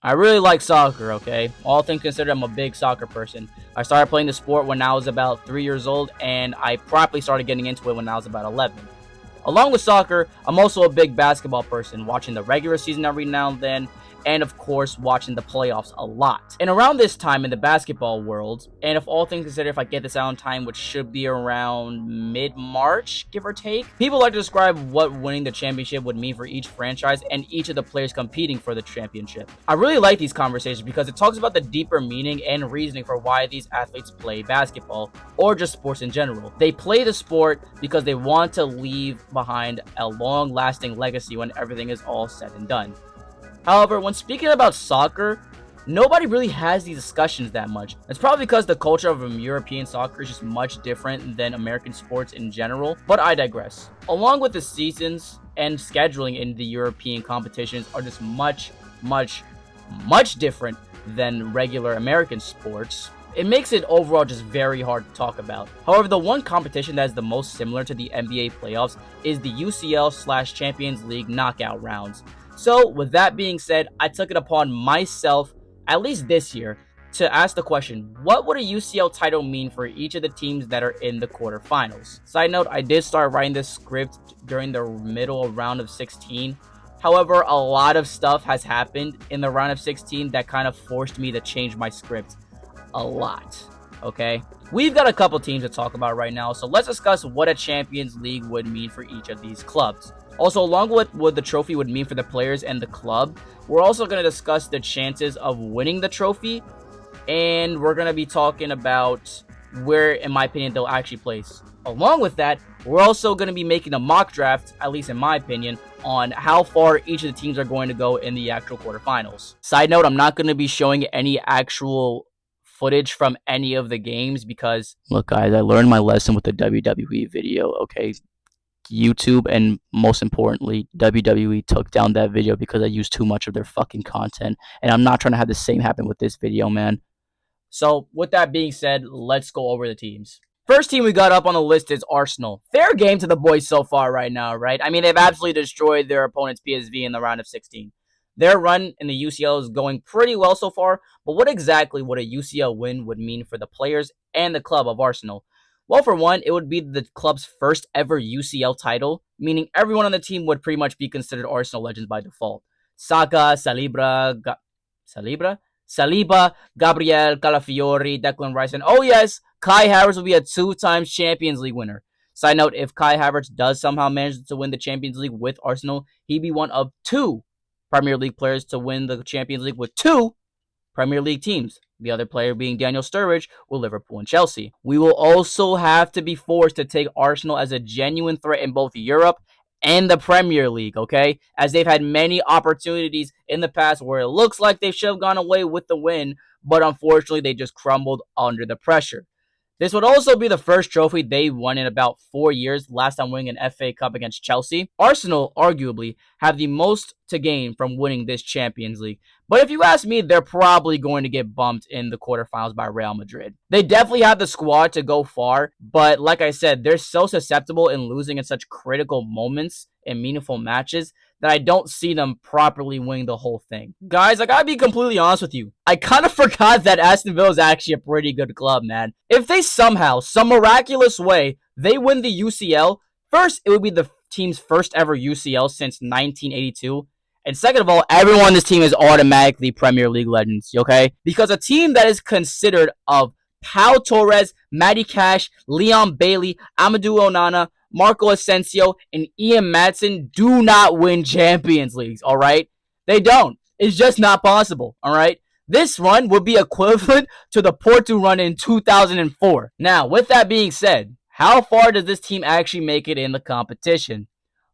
I really like soccer, okay? All things considered, I'm a big soccer person. I started playing the sport when I was about 3 years old, and I properly started getting into it when I was about 11. Along with soccer, I'm also a big basketball person, watching the regular season every now and then, and of course, watching the playoffs a lot. And around this time in the basketball world, and if all things considered, if I get this out on time, which should be around mid-March, give or take, people like to describe what winning the championship would mean for each franchise and each of the players competing for the championship. I really like these conversations because it talks about the deeper meaning and reasoning for why these athletes play basketball, or just sports in general. They play the sport because they want to leave behind a long-lasting legacy when everything is all said and done. However, when speaking about soccer, nobody really has these discussions that much. It's probably because the culture of European soccer is just much different than American sports in general, but I digress. Along with the seasons and scheduling in the European competitions are just much different than regular American sports. It makes it overall just very hard to talk about. However, the one competition that is the most similar to the NBA playoffs is the UCL/Champions League knockout rounds. So, with that being said, I took it upon myself, at least this year, to ask the question, what would a UCL title mean for each of the teams that are in the quarterfinals? Side note, I did start writing this script during the middle round of 16. However, a lot of stuff has happened in the round of 16 that kind of forced me to change my script a lot, okay? We've got a couple teams to talk about right now, so let's discuss what a Champions League would mean for each of these clubs. Also, along with what the trophy would mean for the players and the club, we're also going to discuss the chances of winning the trophy, and we're going to be talking about where, in my opinion, they'll actually place. Along with that, we're also going to be making a mock draft, at least in my opinion, on how far each of the teams are going to go in the actual quarterfinals. Side note, I'm not going to be showing any actual footage from any of the games because, look guys, I learned my lesson with the WWE video, okay? YouTube and most importantly WWE took down that video because I used too much of their fucking content, and I'm not trying to have the same happen with this video, man. So with that being said, let's go over the teams. First team we got up on the list is Arsenal. Fair game to the boys so far right now, right? I mean, they've absolutely destroyed their opponent's PSV in the round of 16. Their run in the UCL is going pretty well so far, but what exactly would a UCL win would mean for the players and the club of Arsenal? Well, for one, it would be the club's first ever UCL title, meaning everyone on the team would pretty much be considered Arsenal legends by default. Saka, Saliba, Gabriel, Calafiori, Declan Rice, and oh yes, Kai Havertz will be a 2-time Champions League winner. Side note, if Kai Havertz does somehow manage to win the Champions League with Arsenal, he'd be one of 2 Premier League players to win the Champions League with 2 Premier League teams. The other player being Daniel Sturridge with Liverpool and Chelsea. We will also have to be forced to take Arsenal as a genuine threat in both Europe and the Premier League, okay? As they've had many opportunities in the past where it looks like they should have gone away with the win, but unfortunately they just crumbled under the pressure. This would also be the first trophy they won in about 4 years, last time winning an FA Cup against Chelsea. Arsenal, arguably, have the most to gain from winning this Champions League. But if you ask me, they're probably going to get bumped in the quarterfinals by Real Madrid. They definitely have the squad to go far, but like I said, they're so susceptible in losing in such critical moments in meaningful matches that I don't see them properly winning the whole thing. Guys, I gotta be completely honest with you. I kind of forgot that Aston Villa is actually a pretty good club, man. If they somehow, some miraculous way, they win the UCL, first, it would be the team's first ever UCL since 1982. And second of all, everyone on this team is automatically Premier League legends, okay? Because a team that is considered of Pau Torres, Matty Cash, Leon Bailey, Amadou Onana, Marco Asensio, and Ian Maatsen do not win Champions Leagues, all right? They don't. It's just not possible, all right? This run would be equivalent to the Porto run in 2004. Now, with that being said, how far does this team actually make it in the competition?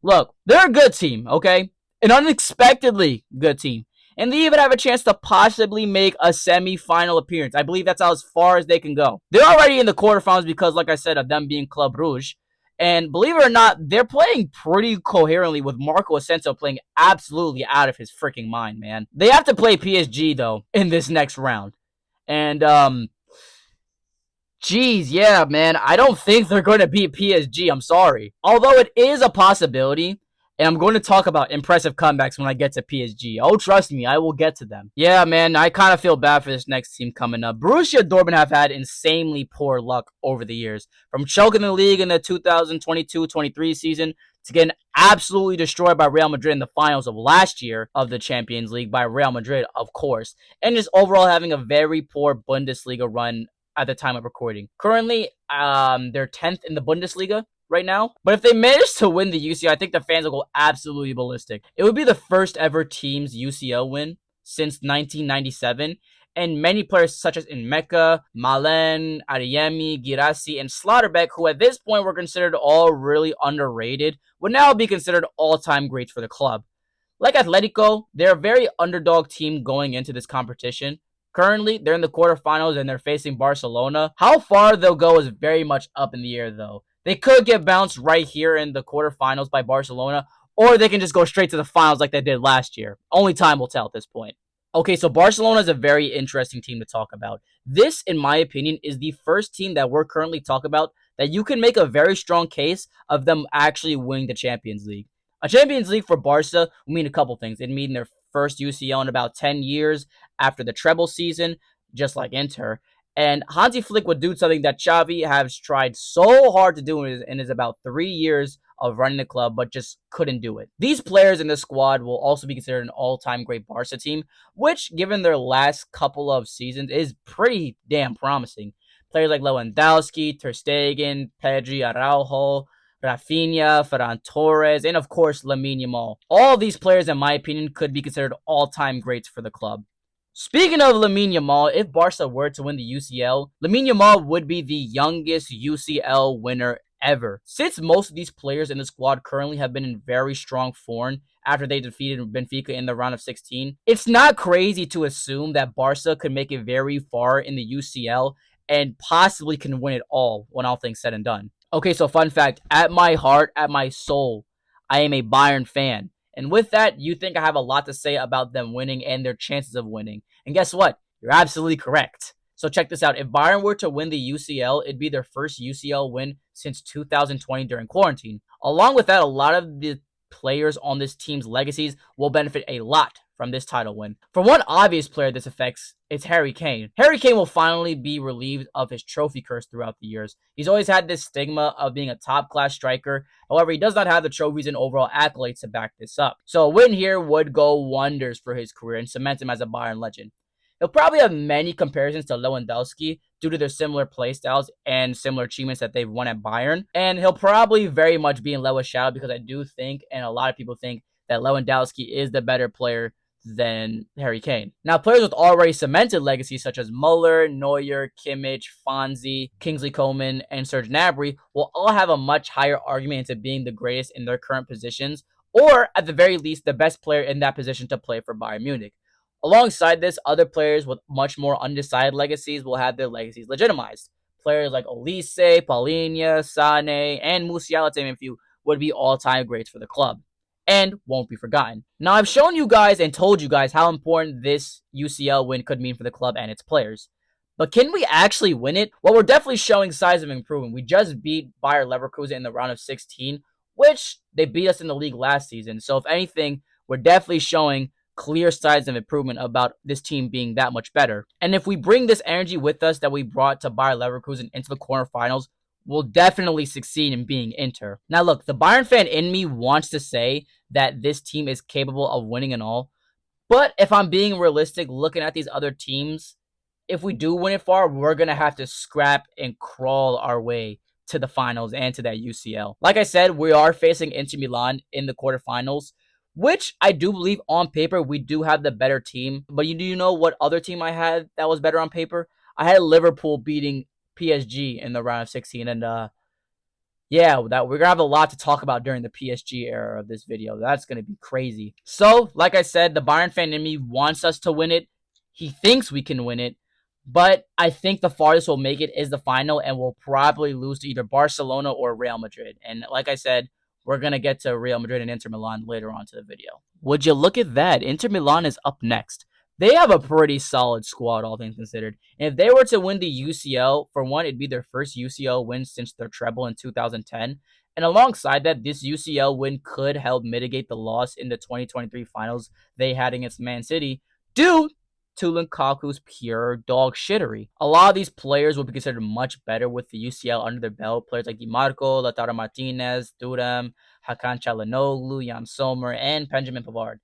Look, they're a good team, okay? An unexpectedly good team. And they even have a chance to possibly make a semi-final appearance. I believe that's as far as they can go. They're already in the quarterfinals because, like I said, of them being Club Rouge. And believe it or not, they're playing pretty coherently with Marco Asensio playing absolutely out of his freaking mind, man. They have to play PSG, though, in this next round. And, geez, yeah, man, I don't think they're going to beat PSG. I'm sorry. Although it is a possibility, And I'm going to talk about impressive comebacks when I get to PSG. Oh, trust me, I will get to them. Yeah, man, I kind of feel bad for this next team coming up. Borussia Dortmund have had insanely poor luck over the years. From choking the league in the 2022-23 season to getting absolutely destroyed by Real Madrid in the finals of last year of the Champions League by Real Madrid, of course. And just overall having a very poor Bundesliga run at the time of recording. Currently, they're 10th in the Bundesliga right now. But if they manage to win the UCL, I think the fans will go absolutely ballistic. It would be the first ever team's UCL win since 1997. And many players such as Inmeka, Malen, Adeyemi, Girassi, and Slaughterbeck, who at this point were considered all really underrated, would now be considered all-time greats for the club. Like Atletico, they're a very underdog team going into this competition. Currently, they're in the quarterfinals and they're facing Barcelona. How far they'll go is very much up in the air, though. They could get bounced right here in the quarterfinals by Barcelona, or they can just go straight to the finals like they did last year. Only time will tell at this point. Okay, so Barcelona is a very interesting team to talk about. This, in my opinion, is the first team that we're currently talking about that you can make a very strong case of them actually winning the Champions League. A Champions League for Barca would mean a couple things. It'd mean their first UCL in about 10 years after the treble season, just like Inter. And Hansi Flick would do something that Xavi has tried so hard to do in his about 3 years of running the club, but just couldn't do it. These players in the squad will also be considered an all-time great Barca team, which, given their last couple of seasons, is pretty damn promising. Players like Lewandowski, Ter Stegen, Pedri, Araujo, Rafinha, Ferran Torres, and of course, Lamine Yamal. All of these players, in my opinion, could be considered all-time greats for the club. Speaking of Lamine Yamal, if Barca were to win the UCL, Lamine Yamal would be the youngest UCL winner ever. Since most of these players in the squad currently have been in very strong form after they defeated Benfica in the round of 16, it's not crazy to assume that Barca could make it very far in the UCL and possibly can win it all when all things said and done. Okay, so fun fact, at my heart, at my soul, I am a Bayern fan. And with that, you think I have a lot to say about them winning and their chances of winning. And guess what? You're absolutely correct. So check this out. If Bayern were to win the UCL, it'd be their first UCL win since 2020 during quarantine. Along with that, a lot of the players on this team's legacies will benefit a lot from this title win. For one obvious player this affects, it's Harry Kane. Harry Kane will finally be relieved of his trophy curse throughout the years. He's always had this stigma of being a top-class striker. However, he does not have the trophies and overall accolades to back this up. So a win here would go wonders for his career and cement him as a Bayern legend. He'll probably have many comparisons to Lewandowski due to their similar playstyles and similar achievements that they've won at Bayern. And he'll probably very much be in Lewa's shadow because I do think, and a lot of people think, that Lewandowski is the better player than Harry Kane. Now, players with already cemented legacies such as Muller, Neuer, Kimmich, Fonzie, Kingsley Coman, and Serge Gnabry will all have a much higher argument into being the greatest in their current positions, or at the very least, the best player in that position to play for Bayern Munich. Alongside this, other players with much more undecided legacies will have their legacies legitimized. Players like Olise, Paulinho, Sane, and Musiala, to name a few, would be all-time greats for the club and won't be forgotten. Now, I've shown you guys and told you guys how important this UCL win could mean for the club and its players. But can we actually win it? Well, we're definitely showing signs of improvement. We just beat Bayer Leverkusen in the round of 16, which they beat us in the league last season. So if anything, we're definitely showing clear signs of improvement about this team being that much better. And if we bring this energy with us that we brought to Bayer Leverkusen into the quarterfinals, we'll definitely succeed in being Inter. Now look, the Bayern fan in me wants to say that this team is capable of winning and all, but if I'm being realistic, looking at these other teams, if we do win it far, we're going to have to scrap and crawl our way to the finals and to that UCL. Like I said, we are facing Inter Milan in the quarterfinals, which I do believe on paper we do have the better team. But do you know what other team I had that was better on paper? I had Liverpool beating PSG in the round of 16, and yeah, that we're gonna have a lot to talk about during the PSG era of this video. That's gonna be crazy. So, like I said, the Bayern fan in me wants us to win it. He thinks we can win it, but I think the farthest we'll make it is the final, and we'll probably lose to either Barcelona or Real Madrid. And like I said, we're going to get to Real Madrid and Inter Milan later on to the video. Would you look at that? Inter Milan is up next. They have a pretty solid squad, all things considered. And if they were to win the UCL, for one, it'd be their first UCL win since their treble in 2010. And alongside that, this UCL win could help mitigate the loss in the 2023 finals they had against Man City due to Lukaku's pure dog shittery. A lot of these players will be considered much better with the UCL under their belt. Players like Di Marco, Lautaro Martinez, Thuram, Hakan Çalhanoğlu, Jan Sommer, and Benjamin Pavard.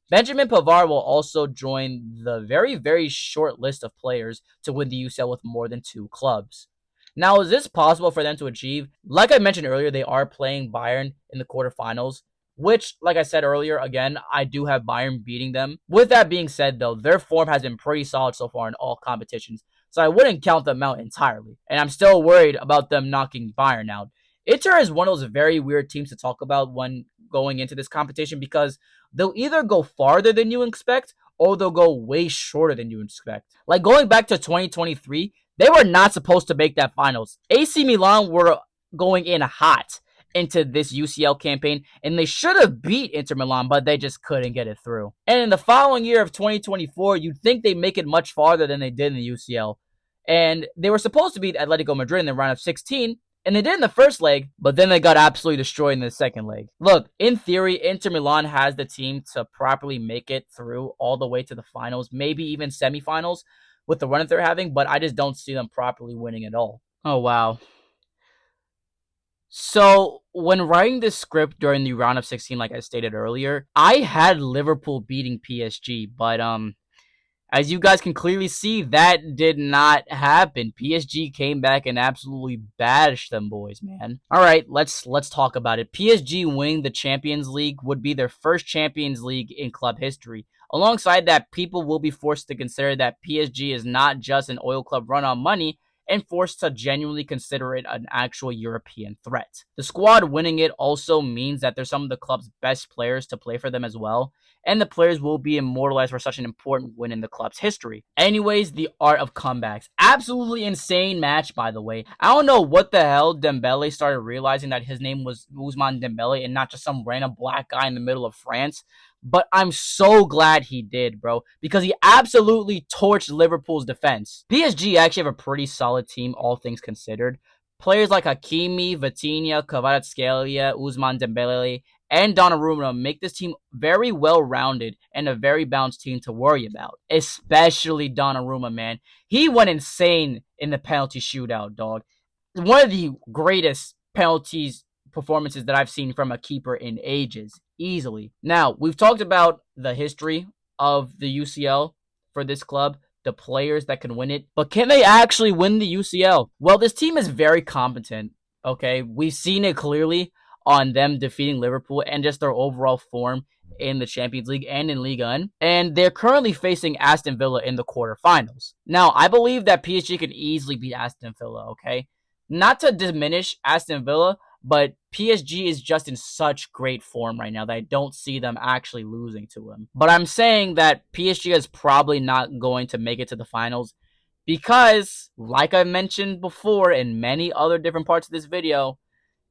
Benjamin Pavard will also join the very, very short list of players to win the UCL with more than 2 clubs. Now, is this possible for them to achieve? Like I mentioned earlier, they are playing Bayern in the quarterfinals, which, like I said earlier, again, I do have Bayern beating them. With that being said, though, their form has been pretty solid so far in all competitions, so I wouldn't count them out entirely. And I'm still worried about them knocking Bayern out. Inter is one of those very weird teams to talk about when going into this competition because they'll either go farther than you expect or they'll go way shorter than you expect. Like going back to 2023, they were not supposed to make that finals. AC Milan were going in hot into this UCL campaign, and they should have beat Inter Milan, but they just couldn't get it through. And in the following year of 2024, you'd think they'd make it much farther than they did in the UCL. And they were supposed to beat Atletico Madrid in the round of 16, and they did in the first leg, but then they got absolutely destroyed in the second leg. Look, in theory, Inter Milan has the team to properly make it through all the way to the finals, maybe even semifinals with the run that they're having, but I just don't see them properly winning at all. Oh, wow. So, when writing this script during the round of 16, like I stated earlier, I had Liverpool beating PSG, but as you guys can clearly see, that did not happen. PSG came back and absolutely bashed them boys, man. All right, let's talk about it. PSG winning the Champions League would be their first Champions League in club history. Alongside that, people will be forced to consider that PSG is not just an oil club run on money and forced to genuinely consider it an actual European threat. The squad winning it also means that there's some of the club's best players to play for them as well, and the players will be immortalized for such an important win in the club's history. Anyways, the art of comebacks. Absolutely insane match, by the way. I don't know what the hell Dembele started realizing that his name was Ousmane Dembele and not just some random black guy in the middle of France. But I'm so glad he did, bro, because he absolutely torched Liverpool's defense. PSG actually have a pretty solid team, all things considered. Players like Hakimi, Vitinha, Kvaratskhelia, Ousmane Dembele, and Donnarumma make this team very well-rounded and a very balanced team to worry about. Especially Donnarumma, man. He went insane in the penalty shootout, dog. One of the greatest penalties performances that I've seen from a keeper in ages, easily. Now, we've talked about the history of the UCL for this club, the players that can win it, but can they actually win the UCL? Well, this team is very competent, okay? We've seen it clearly on them defeating Liverpool and just their overall form in the Champions League and in Ligue 1. And they're currently facing Aston Villa in the quarterfinals. Now, I believe that PSG can easily beat Aston Villa, okay? Not to diminish Aston Villa, but PSG is just in such great form right now that I don't see them actually losing to him. But I'm saying that PSG is probably not going to make it to the finals because, like I mentioned before in many other different parts of this video,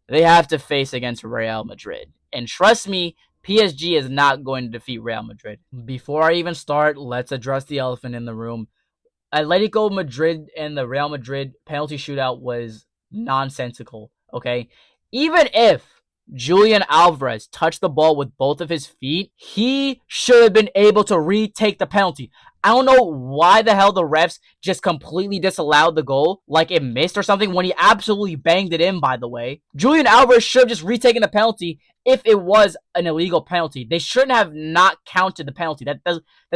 they have to face against Real Madrid. And trust me, PSG is not going to defeat Real Madrid. Before I even start, let's address the elephant in the room. Atletico Madrid and the Real Madrid penalty shootout was nonsensical, okay? Even if Julian Alvarez touched the ball with both of his feet, he should have been able to retake the penalty. I don't know why the hell the refs just completely disallowed the goal, like it missed or something, when he absolutely banged it in, by the way. Julian Alvarez should have just retaken the penalty if it was an illegal penalty. They shouldn't have not counted the penalty. That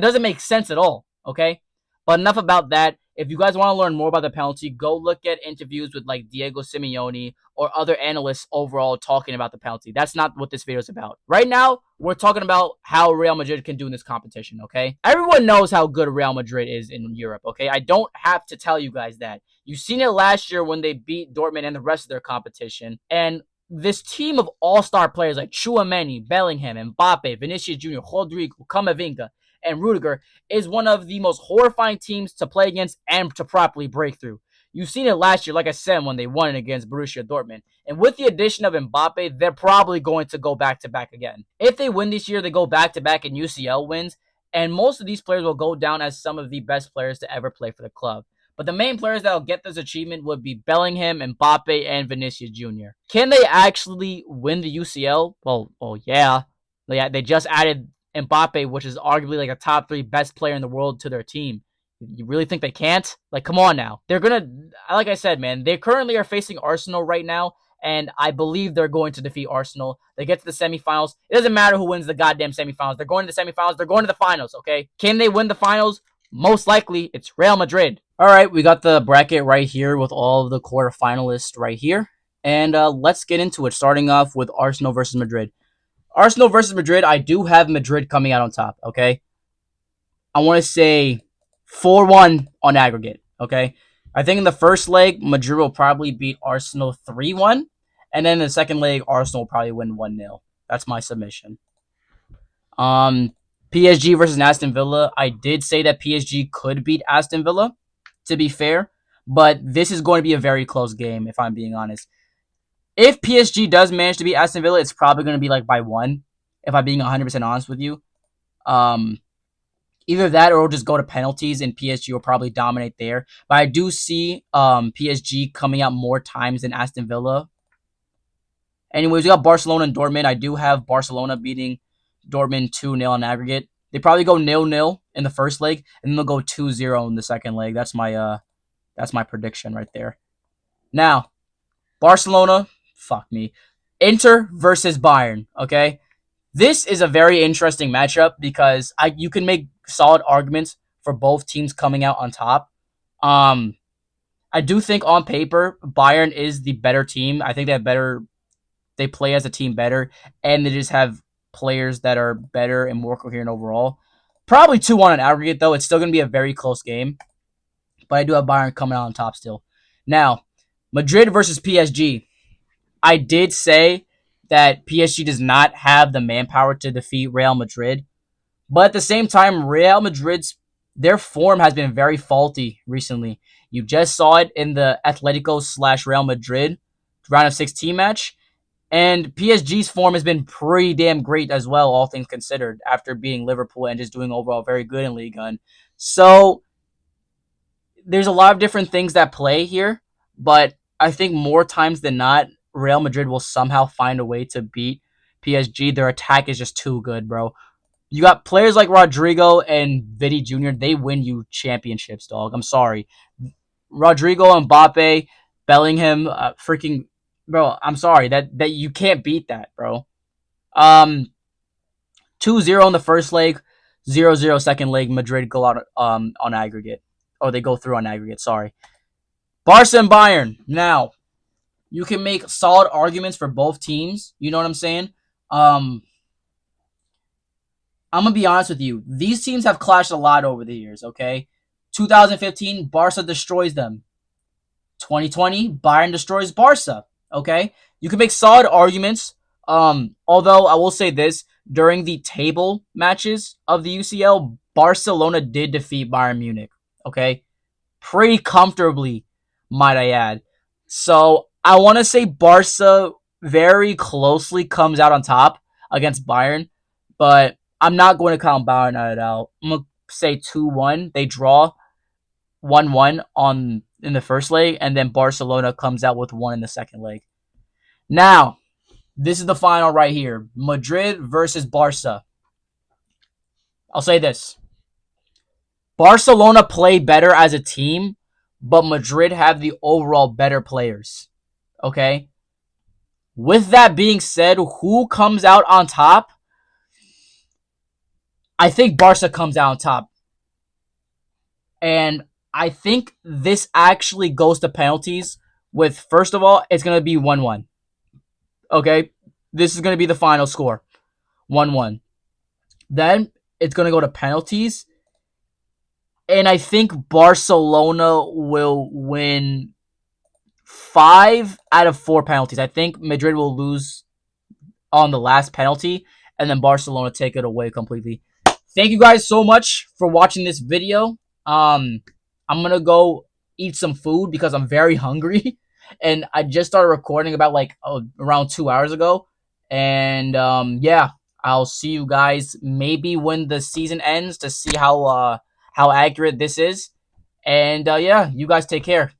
doesn't make sense at all, okay? But enough about that. If you guys want to learn more about the penalty, go look at interviews with like Diego Simeone or other analysts overall talking about the penalty. That's not what this video is about. Right now, we're talking about how Real Madrid can do in this competition, okay? Everyone knows how good Real Madrid is in Europe, okay? I don't have to tell you guys that. You've seen it last year when they beat Dortmund and the rest of their competition. And this team of all-star players like Tchouaméni, Bellingham, Mbappe, Vinicius Jr., Rodrigo, Camavinga, and Rudiger is one of the most horrifying teams to play against and to properly break through. You've seen it last year, like I said, when they won it against Borussia Dortmund. And with the addition of Mbappe, they're probably going to go back-to-back again. If they win this year, they go back-to-back in UCL wins, and most of these players will go down as some of the best players to ever play for the club. But the main players that will get this achievement would be Bellingham, Mbappe, and Vinicius Jr. Can they actually win the UCL? Well, yeah. They just added Mbappe, which is arguably like a top 3 best player in the world, to their team. You really think they can't? Like, come on now. They're gonna, like I said, man, they currently are facing Arsenal right now, and I believe they're going to defeat Arsenal. They get to the semifinals. It doesn't matter who wins the goddamn semifinals. They're going to the semifinals. They're going to the finals, okay? Can they win the finals? Most likely, it's Real Madrid. All right, we got the bracket right here with all of the quarterfinalists right here. And let's get into it, starting off with Arsenal versus Madrid. Arsenal versus Madrid, I do have Madrid coming out on top, okay? I want to say 4-1 on aggregate, okay? I think in the first leg, Madrid will probably beat Arsenal 3-1. And then in the second leg, Arsenal will probably win 1-0. That's my submission. PSG versus Aston Villa. I did say that PSG could beat Aston Villa, to be fair. But this is going to be a very close game, if I'm being honest. If PSG does manage to beat Aston Villa, it's probably going to be like by 1, if I'm being 100% honest with you. Either that or it'll just go to penalties and PSG will probably dominate there. But I do see PSG coming out more times than Aston Villa. Anyways, we got Barcelona and Dortmund. I do have Barcelona beating Dortmund 2-0 on aggregate. They probably go 0-0 in the first leg, and then they'll go 2-0 in the second leg. That's my prediction right there. Now, Barcelona, fuck me. Inter versus Bayern, okay? This is a very interesting matchup because you can make solid arguments for both teams coming out on top. I do think on paper Bayern is the better team. I think they play as a team better, and they just have players that are better and more coherent overall. Probably 2-1 on aggregate, though. It's still going to be a very close game. But I do have Bayern coming out on top still. Now, Madrid versus PSG. I did say that PSG does not have the manpower to defeat Real Madrid. But at the same time, Real Madrid's their form has been very faulty recently. You just saw it in the Atletico/Real Madrid round of 16 match. And PSG's form has been pretty damn great as well, all things considered, after beating Liverpool and just doing overall very good in Ligue 1. So there's a lot of different things that play here, but I think more times than not, Real Madrid will somehow find a way to beat PSG. Their attack is just too good, bro. You got players like Rodrigo and Vidi Jr., they win you championships, dog. I'm sorry. Rodrigo, Mbappe, Bellingham, freaking... Bro, I'm sorry. That you can't beat that, bro. 2-0 in the first leg, 0-0 second leg. Madrid go out on aggregate. Or they go through on aggregate, sorry. Barca and Bayern. Now, you can make solid arguments for both teams. You know what I'm saying? I'm going to be honest with you. These teams have clashed a lot over the years, okay? 2015, Barca destroys them. 2020, Bayern destroys Barca. Okay, you can make solid arguments. Although I will say this, during the table matches of the UCL, Barcelona did defeat Bayern Munich. Okay, pretty comfortably, might I add. So I want to say Barca very closely comes out on top against Bayern, but I'm not going to count Bayern out. I'm gonna say 2-1. They draw 1-1 in the first leg, and then Barcelona comes out with 1 in the second leg. Now, this is the final right here. Madrid versus Barca. I'll say this. Barcelona play better as a team, but Madrid have the overall better players. Okay? With that being said, who comes out on top? I think Barca comes out on top. And I think this actually goes to penalties with, first of all, it's going to be 1-1. Okay? This is going to be the final score. 1-1. Then it's going to go to penalties. And I think Barcelona will win 5 out of 4 penalties. I think Madrid will lose on the last penalty. And then Barcelona take it away completely. Thank you guys so much for watching this video. I'm going to go eat some food because I'm very hungry. And I just started recording about around 2 hours ago. And yeah, I'll see you guys maybe when the season ends to see how accurate this is. And yeah, you guys take care.